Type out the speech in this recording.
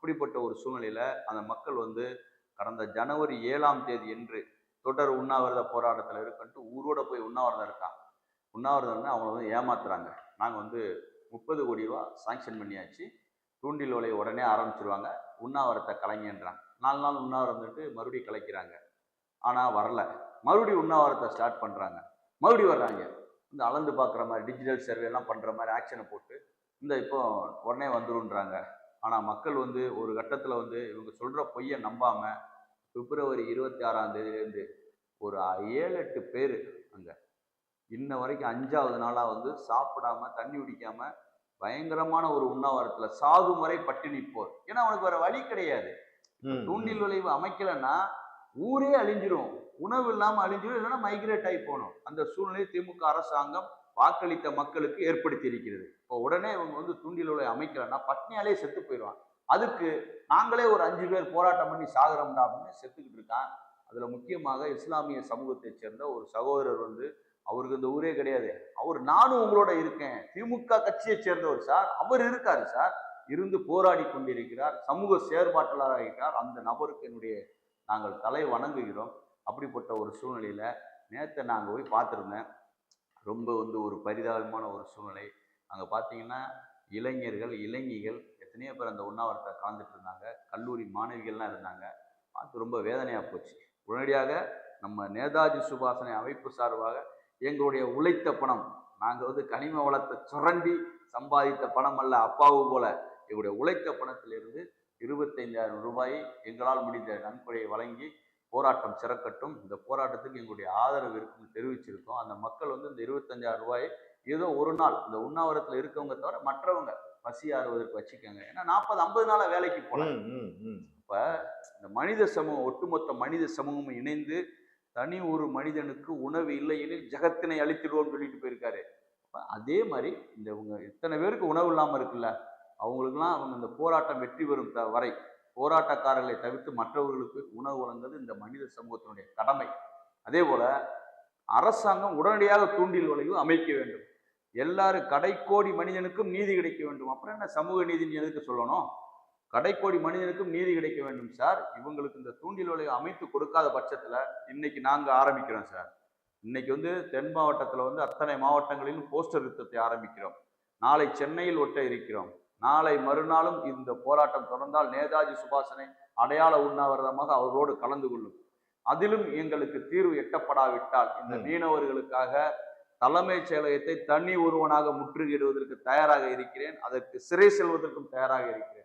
அப்படிப்பட்ட ஒரு சூழ்நிலையில அந்த மக்கள் வந்து கடந்த ஜனவரி 7ஆம் தேதி என்று தொடர் உண்ணாவிரத போராட்டத்தில் இருக்குன்ட்டு ஊரோட போய் உண்ணாவிரதம் இருக்காங்க. உண்ணாவிரதம்னு அவங்கள வந்து ஏமாத்துறாங்க. நாங்கள் வந்து 30 கோடி ரூபா சாங்ஷன் பண்ணியாச்சு, தூண்டில் வலையை உடனே ஆரம்பிச்சிருவாங்க, உண்ணாவிரத்தை கலைங்கன்றாங்க. 4 நாள் உண்ணாவிரதம் இருந்துட்டு மறுபடியும் கலைக்கிறாங்க. ஆனால் வரல. மறுபடியும் உண்ணாவிரத்தை ஸ்டார்ட் பண்ணுறாங்க, மறுபடியும் வர்றாங்க. இந்த அளந்து பார்க்குற மாதிரி டிஜிட்டல் சர்வே எல்லாம் பண்ணுற மாதிரி ஆக்ஷனை போட்டு இந்த இப்போ உடனே வந்துருன்றாங்க. ஆனால் மக்கள் வந்து ஒரு கட்டத்தில் வந்து இவங்க சொல்கிற பொய்யை நம்பாமல் பிப்ரவரி 26ஆம் தேதியிலேருந்து ஒரு 7-8 பேர் அங்கே இன்ன வரைக்கும் 5வது நாளாக வந்து சாப்பிடாம தண்ணி குடிக்காம பயங்கரமான ஒரு உண்ணாவிரத்தில் சாகும் வரை பட்டினி போர். ஏன்னா அவனுக்கு வேற வழி கிடையாது. தூண்டில் விளைவு அமைக்கலைன்னா ஊரே அழிஞ்சிரும், உணவு இல்லாமல் அழிஞ்சிரும், இல்லைன்னா மைக்ரேட் ஆகி போகணும். அந்த சூழ்நிலை திமுக அரசாங்கம் வாக்களித்த மக்களுக்கு ஏற்படுத்தி இருக்கிறது. இப்போ உடனே இவங்க வந்து தூண்டில் விளைவு அமைக்கலைன்னா பட்னியாலே செத்து போயிடுவான். அதுக்கு நாங்களே ஒரு 5 பேர் போராட்டம் பண்ணி சாகுறோம்டா அப்படின்னு செத்துக்கிட்டு இருக்கான். அதுல முக்கியமாக இஸ்லாமிய சமூகத்தை சேர்ந்த ஒரு சகோதரர் வந்து, அவருக்கு இந்த ஊரே கிடையாது, அவர் நானும் உங்களோட இருக்கேன், திமுக கட்சியை சேர்ந்தவர் சார், அவர் இருக்காரு சார், இருந்து போராடி கொண்டிருக்கிறார், சமூக செயற்பாட்டாளராக இருக்கிறார். அந்த நபருக்கு என்னுடைய நாங்கள் தலை வணங்குகிறோம். அப்படிப்பட்ட ஒரு சூழ்நிலையில நேற்று நாங்கள் போய் பார்த்துருந்தேன். ரொம்ப வந்து ஒரு பரிதாபமான ஒரு சூழ்நிலை. அங்கே பார்த்தீங்கன்னா இளைஞர்கள் இளைஞிகள் எத்தனையோ பேர் அந்த உண்ணாவிரத்தை கலந்துட்டு இருந்தாங்க. கல்லூரி மாணவிகள்லாம் இருந்தாங்க. பார்த்து ரொம்ப வேதனையாக போச்சு. உடனடியாக நம்ம நேதாஜி சுபாஷனை அமைப்பு சார்பாக எங்களுடைய உழைத்த பணம், நாங்கள் வந்து கனிம வளத்தை சுரண்டி சம்பாதித்த பணம் அல்ல, அப்பாவு போல எங்களுடைய உழைத்த பணத்திலிருந்து 25,000 ரூபாயை எங்களால் முடிந்த நன்கொடையை வழங்கி போராட்டம் சிறக்கட்டும், இந்த போராட்டத்துக்கு எங்களுடைய ஆதரவு இருக்குன்னு தெரிவிச்சிருக்கோம். அந்த மக்கள் வந்து இந்த 25,000 ரூபாயை ஏதோ ஒரு நாள் இந்த உண்ணாவிரத்தில் இருக்கவங்க தவிர மற்றவங்க பசி ஆறுவதற்கு வச்சுக்கோங்க. ஏன்னா 40-50 நாளா வேலைக்கு போனேன். இப்ப இந்த மனித சமூகம், ஒட்டுமொத்த மனித சமூகமும் இணைந்து தனி ஒரு மனிதனுக்கு உணவு இல்லை எனில் ஜகத்தினை அழித்திடுவோம்னு சொல்லிட்டு போயிருக்காரு. அதே மாதிரி இந்த இவங்க இத்தனை பேருக்கு உணவு இல்லாமல் இருக்குல்ல, அவங்களுக்குலாம் அவங்க இந்த போராட்டம் வெற்றி பெறும் வரை போராட்டக்காரர்களை தவிர்த்து மற்றவர்களுக்கு உணவு வழங்குவது இந்த மனித சமூகத்தினுடைய கடமை. அதே போல அரசாங்கம் உடனடியாக தூண்டில் வளைவு அமைக்க வேண்டும். எல்லாரும் கடைக்கோடி மனிதனுக்கும் நீதி கிடைக்க வேண்டும். அப்புறம் என்ன சமூக நீதி எதுக்கு சொல்லணும்? கடைக்கோடி மனிதனுக்கும் நீதி கிடைக்க வேண்டும் சார். இவங்களுக்கு இந்த தூண்டில் வளைவு அமைத்து கொடுக்காத பட்சத்துல இன்னைக்கு நாங்க ஆரம்பிக்கிறோம் சார். இன்னைக்கு வந்து தென் மாவட்டத்தில் வந்து அத்தனை மாவட்டங்களிலும் போஸ்டர் யுத்தத்தை ஆரம்பிக்கிறோம். நாளை சென்னையில் ஒட்ட இருக்கிறோம். நாளை மறுநாளும் இந்த போராட்டம் தொடர்ந்தால் நேதாஜி சுபாஷனை அடையாள உண்ணாவிரதமாக அவர்களோடு கலந்து கொள்ளும். அதிலும் எங்களுக்கு தீர்வு எட்டப்படாவிட்டால் இந்த மீனவர்களுக்காக தலைமைச் செயலகத்தை தனி ஒருவனாக முற்றுகையிடுவதற்கு தயாராக இருக்கிறேன். அதற்கு சிறை செல்வதற்கும் தயாராக இருக்கிறேன்.